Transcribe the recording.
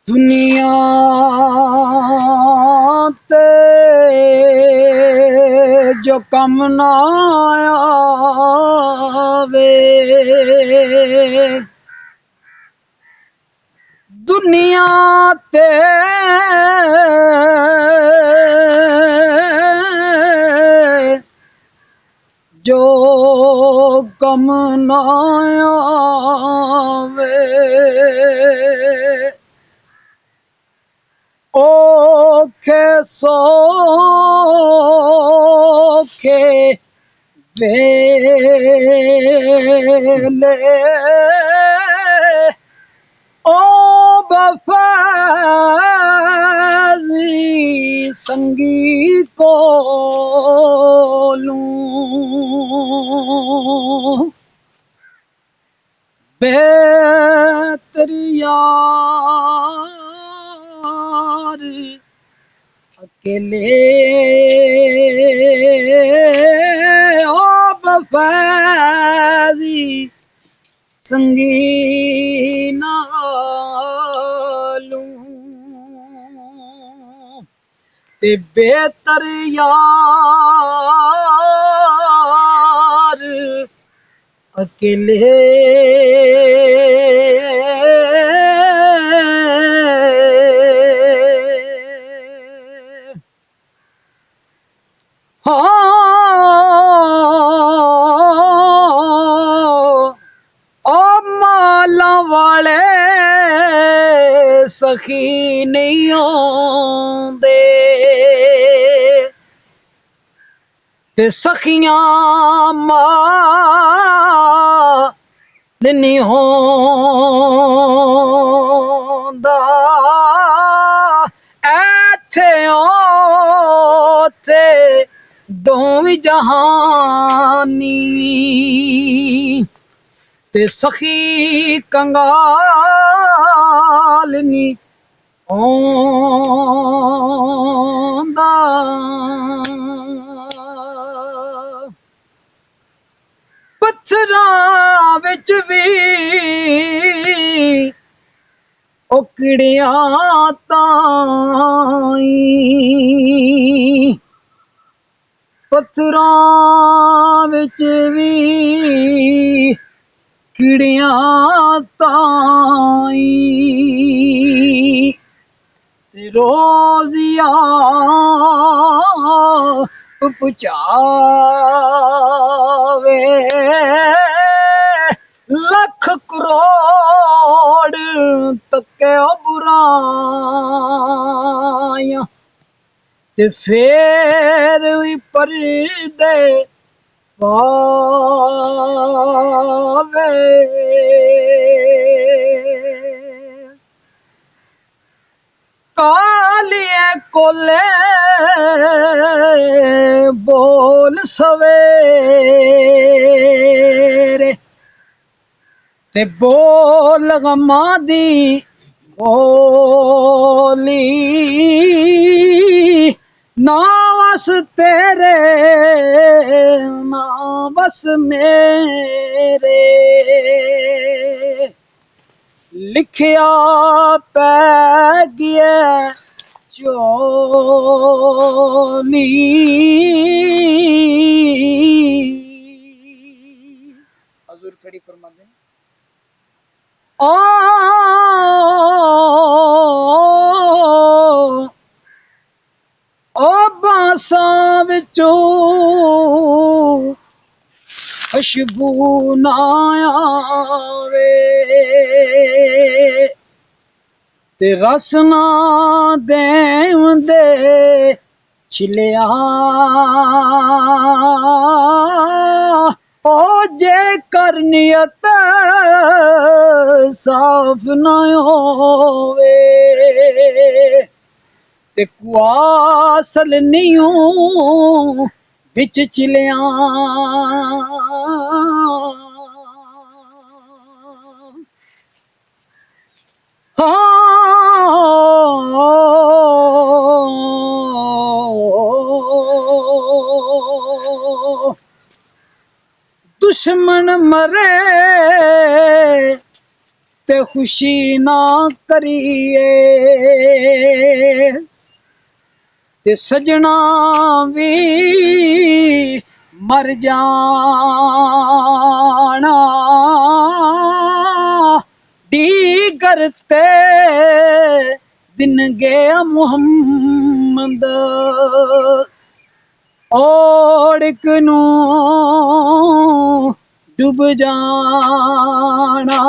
दुनिया ते जो कम ना आवे, दुनिया ते जो कम ना आवे, ओखे सोखे वेले ओ बफ़ाज़ी संगी कोलूं बेहतरी यार अकेले ओ बफ़ाज़ी संगी नालूं ते बेहतर यार अकेले माला वाले सखी नहीं आंदे ते सखियां माल नहीं होंदा ऐथे ओथे दोवें जहानी ते सखी कंगाल नी आंदा पत्थरां विच भी ओकड़ियां ताई पत्थरां विच भी किड़ियां ताई ते रोजिया पुचावे लख करोड़ तके बुराइयां ते फेर भी परदे पावे कालिए कोले बोल सवेरे ते बोल गमा दी बोली ना बस तेरे ना बस मेरे लिखिया पै गया चोली हजूर खड़ी फरमा दे ओ बांसां विचों खुशबू ना आवे ते रस ना देंदे छिलिया ओ जे कर नियत साफ ना होवे ते कुआसल नियूं बिच चिलिया दुश्मन मरे ते खुशी ना करिए ते सजना भी मर जाना डी करते दिन गया मुहम्मद ओड़क नू डूब जाना